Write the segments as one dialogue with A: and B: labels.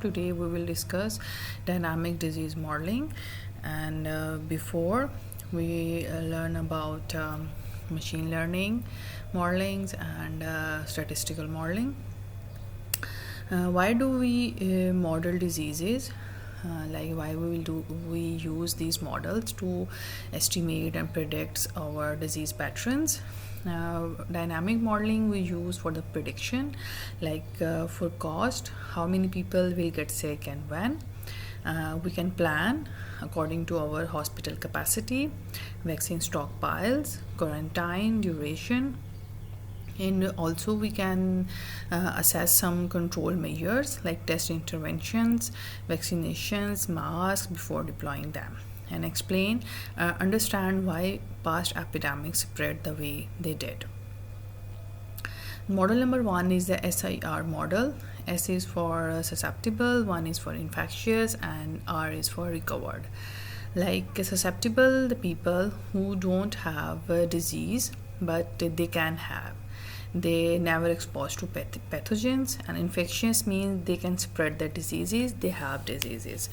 A: workshop. Today we will discuss dynamic disease modeling, and before we learn about machine learning modelings and statistical modeling. Why do we model diseases? Why we use these models to estimate and predict our disease patterns. Dynamic modeling we use for the prediction, for cost, how many people will get sick and when. We can plan according to our hospital capacity, vaccine stockpiles, quarantine duration, and also we can assess some control measures like test interventions, vaccinations, masks before deploying them, and understand why past epidemics spread the way they did. Model number 1 is the SIR model. S is for susceptible, 1 is for infectious, and R is for recovered. Susceptible, the people who don't have a disease but they can have. They never exposed to pathogens, and infectious means they can spread the diseases, they have diseases.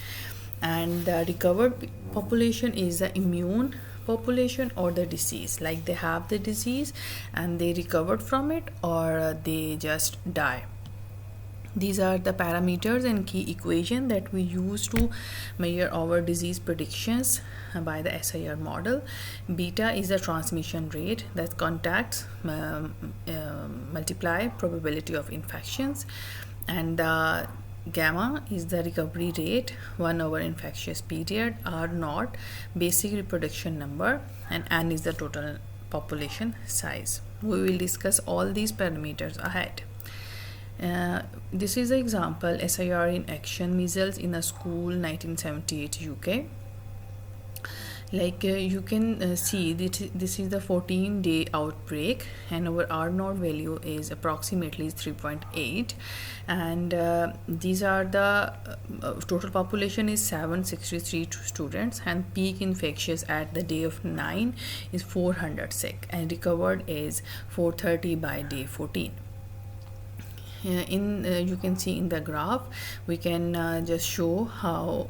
A: And the recovered population is the immune population or the disease, like they have the disease and they recovered from it, or they just die. These are the parameters and key equation that we use to measure our disease predictions by the SIR model. Beta is the transmission rate, that contacts multiply probability of infections, and the gamma is the recovery rate, 1 over infectious period, R naught basic reproduction number, and N is the total population size. We will discuss all these parameters ahead. This is an example SIR in action, measles in a school, 1978 UK. You can see this is the 14-day outbreak, and our R naught value is approximately 3.8, and these are the total population is 763 students, and peak infectious at the day of 9 is 400 sick, and recovered is 430 by day 14. You can see in the graph we can just show how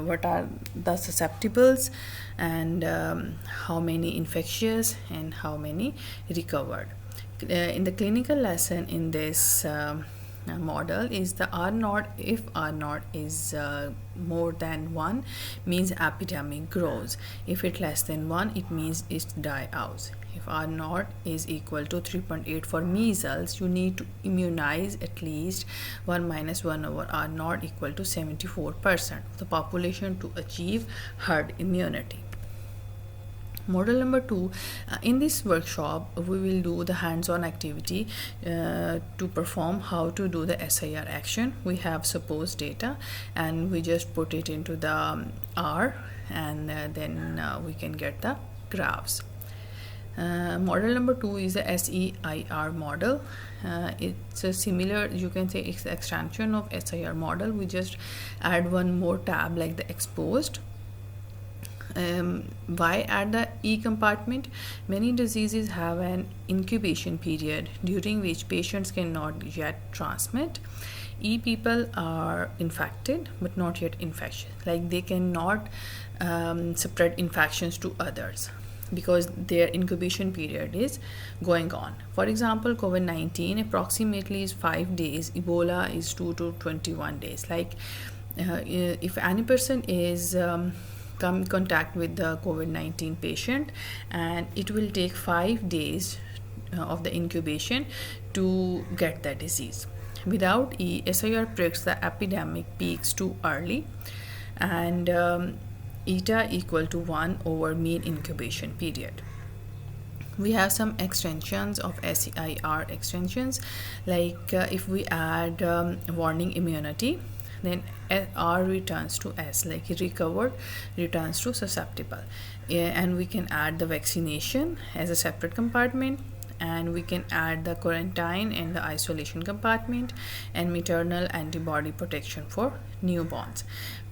A: what are the susceptibles, and how many infectious and how many recovered. In the clinical lesson in this model is the R naught. If R naught is more than 1 means epidemic grows. If it less than 1, it means it die out. If R naught is equal to 3.8 for measles, you need to immunize at least 1 minus 1 over R naught equal to 74% of the population to achieve herd immunity. Model number 2, in this workshop we will do the hands-on activity to perform how to do the SIR action. We have supposed data and we just put it into the R, and then we can get the graphs. Model number 2 is the SEIR model. It's a similar, you can say it's the extension of SIR model. We just add one more tab like the exposed. Why add the E compartment? Many diseases have an incubation period during which patients cannot yet transmit. E people are infected but not yet infectious, they cannot spread infections to others because their incubation period is going on. For example, COVID-19 approximately is 5 days, Ebola is 2 to 21 days. If any person is come in contact with the COVID-19 patient, and it will take 5 days of the incubation to get the disease. Without E, SIR predicts the epidemic peaks too early, and eta equal to 1 over mean incubation period. We have some extensions of SIR extensions, if we add warning immunity, then R returns to S, recovered returns to susceptible. And we can add the vaccination as a separate compartment, and we can add the quarantine and the isolation compartment, and maternal antibody protection for newborns.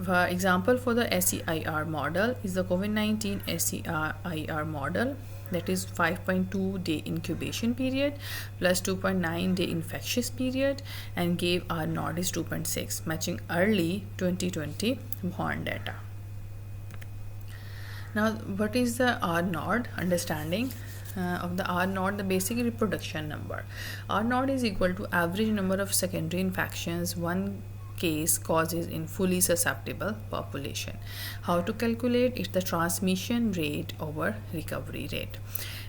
A: For example, for the SEIR model is the COVID-19 SEIR model. that is 5.2 day incubation period plus 2.9 day infectious period, and gave R naught is 2.6, matching early 2020 born data. Now, what is the R naught? Understanding of the R naught, the basic reproduction number. R naught is equal to average number of secondary infections one case causes in fully susceptible population. How to calculate? It's the transmission rate over recovery rate.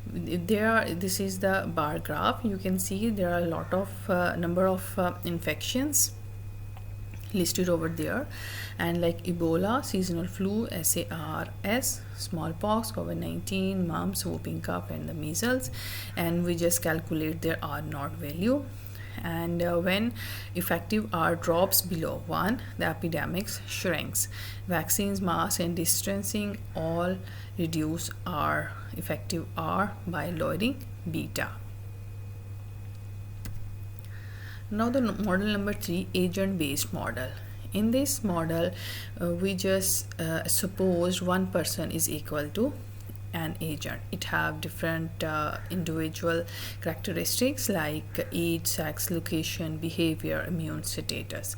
A: This is the bar graph. You can see there are a lot of number of infections listed over there, and like Ebola, seasonal flu, SARS, smallpox, COVID-19, mumps, whooping cough, and the measles, and we just calculate their R naught value. And when effective R drops below 1, the epidemics shrinks. Vaccines, masks, and distancing all reduce R effective R by lowering beta. Now the model number 3, agent-based model. In this model, we just suppose one person is equal to an agent. It have different individual characteristics like age, sex, location, behavior, immune status.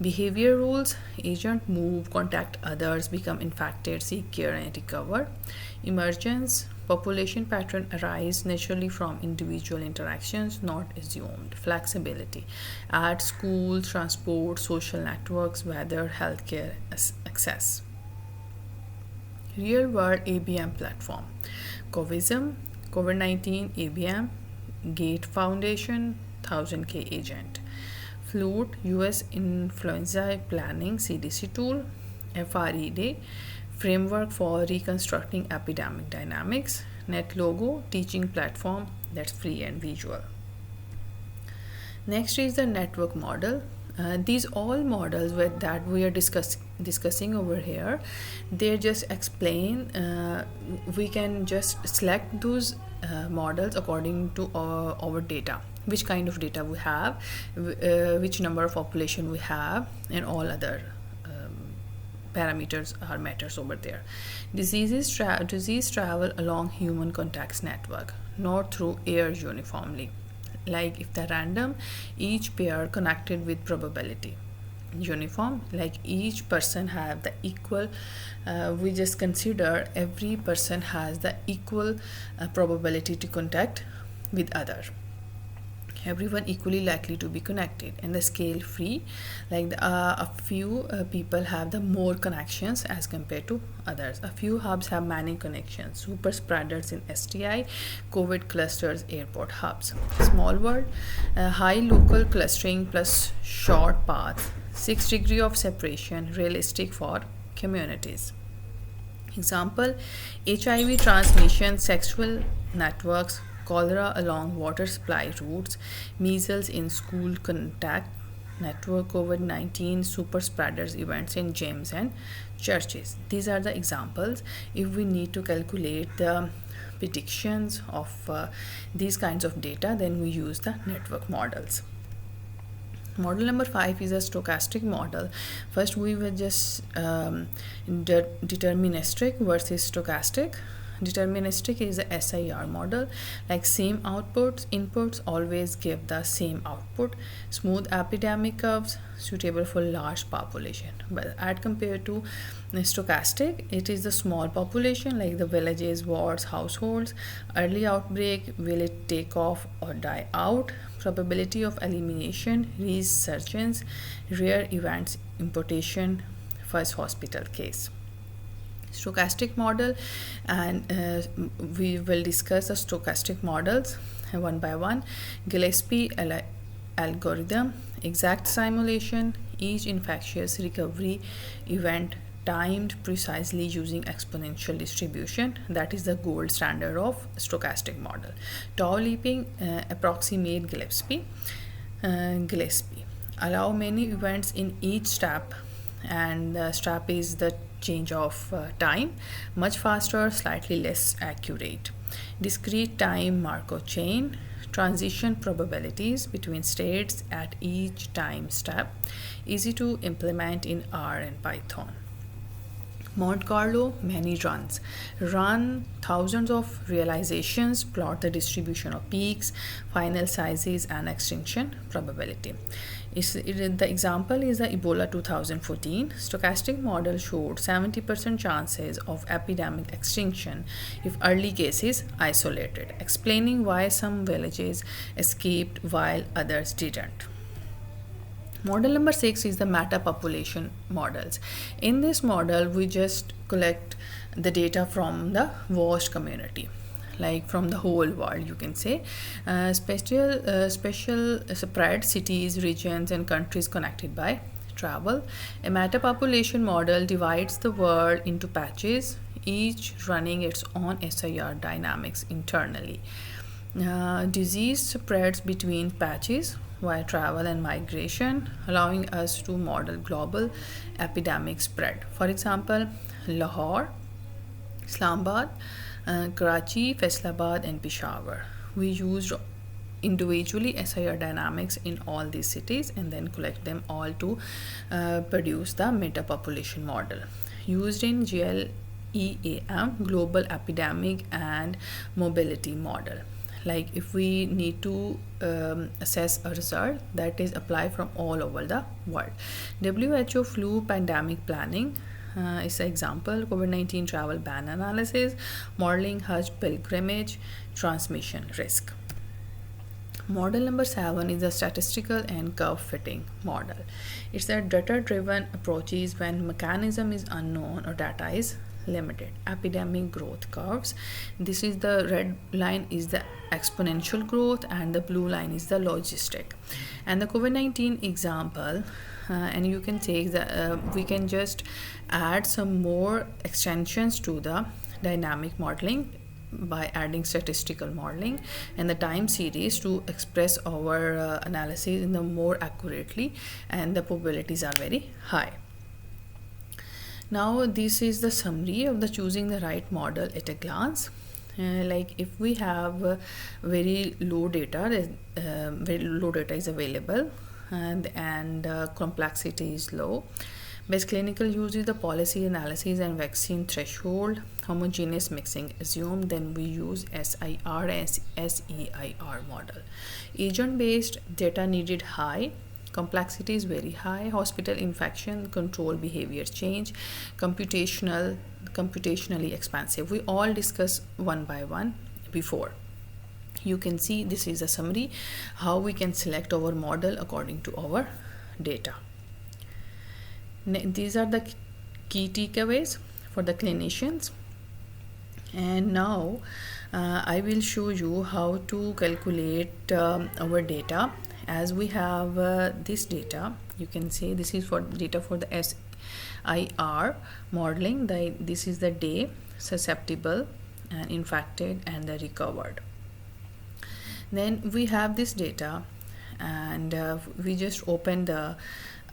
A: Behavior rules: agent move, contact others, become infected, seek care, and recover. Emergence: population pattern arise naturally from individual interactions, not assumed. Flexibility: at school, transport, social networks, weather, healthcare access. Real world ABM platform: Covism, COVID-19 ABM, Gate Foundation, 1000K agent. Flute, US influenza planning CDC tool. FRED, framework for reconstructing epidemic dynamics. NetLogo, teaching platform that's free and visual. Next is the network model. These all models that we are discussing over here, they just explain, we can just select those models according to our data, which kind of data we have, which number of population we have, and all other parameters are matters over there. Disease travel along human contacts network, not through air uniformly. Like if the random, each pair connected with probability. Uniform, like each person have the equal, we just consider every person has the equal probability to contact with other. Everyone equally likely to be connected. And the scale free, like a few people have the more connections as compared to others. A few hubs have many connections. Super spreaders in STI, COVID clusters, airport hubs. Small world, high local clustering plus short paths. 6 degrees of separation, realistic for communities. Example: HIV transmission, sexual networks, cholera along water supply routes, measles in school contact network, COVID-19 super spreaders events in gyms and churches. These are the examples. If we need to calculate the predictions of these kinds of data, then we use the network models. Model number 5 is a stochastic model. First, we will just deterministic versus stochastic. Deterministic is a SIR model, like same inputs always give the same output. Smooth epidemic curves, suitable for large population. But as compared to stochastic, it is the small population like the villages, wards, households. Early outbreak, will it take off or die out? Probability of elimination, resurgence, rare events, importation, first hospital case. Stochastic model, and we will discuss the stochastic models one by one. Gillespie algorithm, exact simulation, each infectious recovery event timed precisely using exponential distribution. That is the gold standard of stochastic model. Tau leaping, approximate Gillespie. Allow many events in each step, and the step is the change of time, much faster, slightly less accurate. Discrete time Markov chain, transition probabilities between states at each time step, easy to implement in R and Python. Monte Carlo, many runs. Run thousands of realizations, plot the distribution of peaks, final sizes, and extinction probability. The example is the Ebola 2014. Stochastic model showed 70% chances of epidemic extinction if early cases isolated, explaining why some villages escaped while others didn't. Model number 6 is the Metapopulation Models. In this model, we just collect the data from the vast community, like from the whole world, you can say. Special spread cities, regions, and countries connected by travel. A metapopulation model divides the world into patches, each running its own SIR dynamics internally. Disease spreads between patches via travel and migration, allowing us to model global epidemic spread. For example, Lahore, Islamabad, Karachi, Faisalabad, and Peshawar. We used individually SIR dynamics in all these cities and then collect them all to produce the metapopulation model. Used in GLEAM, Global Epidemic and Mobility Model. Like if we need to assess a result, that is apply from all over the world. WHO flu pandemic planning is an example. COVID-19 travel ban analysis, modeling Hajj pilgrimage transmission risk. Model number 7 is the statistical and curve fitting model. It's a data-driven approaches when mechanism is unknown or data is limited. Epidemic growth curves. This is the red line is the exponential growth and the blue line is the logistic. And the COVID-19 example, and you can take the we can just add some more extensions to the dynamic modeling by adding statistical modeling and the time series to express our analysis in the more accurately, and the probabilities are very high. Now this is the summary of the choosing the right model at a glance. Like if we have very low data is available, and complexity is low. Best clinical use is the policy analysis and vaccine threshold, homogeneous mixing assumed, then we use SIR and SEIR model. Agent based data needed high, complexity is very high, hospital infection control behavior change, computationally expensive. We all discuss one by one before. You can see this is a summary how we can select our model according to our data. These are the key takeaways for the clinicians. And now I will show you how to calculate our data. As we have this data, you can say this is for data for the SIR modeling. This is the day, susceptible, and infected, and the recovered. Then we have this data, and we just open the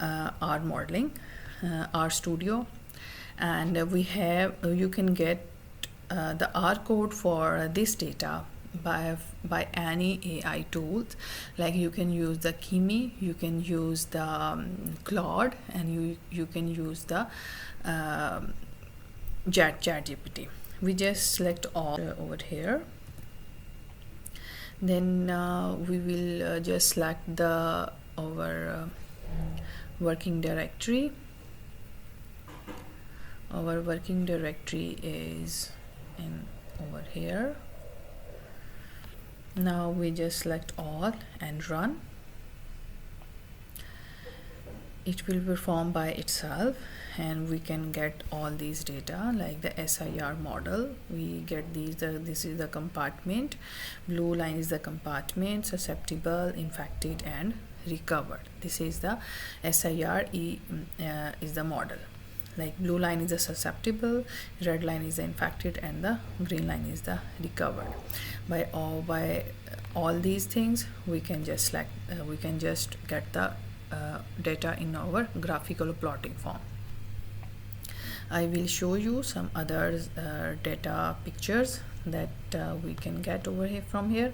A: R modeling, R Studio, and you can get the R code for this data by any AI tools. Like you can use the Kimi, you can use the Claude, and you can use the ChatGPT. We just select all over here. Then we will just select our working directory. Our working directory is over here. Now we just select all and run. It will perform by itself, and we can get all these data like the SIR model. We get these. This is the compartment. Blue line is the compartment, susceptible, infected, and recovered. This is the SIR is the model. Like blue line is the susceptible, red line is the infected, and the green line is the recovered. By all these things, we can just get the data in our graphical plotting form. I will show you some other data pictures that we can get over here from here.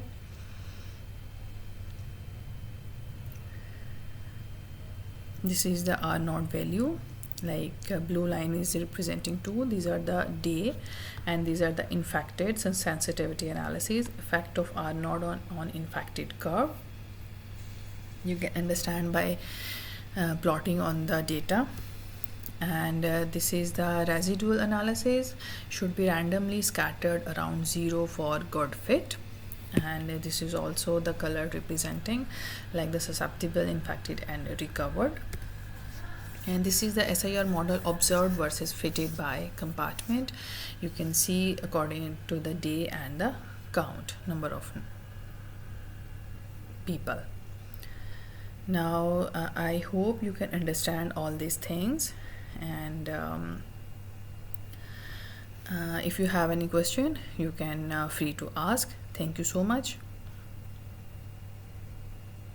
A: This is the R naught value. like blue line is representing 2. These are the day, and these are the infected. So sensitivity analysis, effect of R naught on infected curve. You can understand by plotting on the data. And this is the residual analysis, should be randomly scattered around 0 for good fit. And this is also the color representing like the susceptible, infected, and recovered. And this is the SIR model observed versus fitted by compartment. You can see according to the day and the count, number of people. Now I hope you can understand all these things, and if you have any question, you can free to ask. Thank you so much.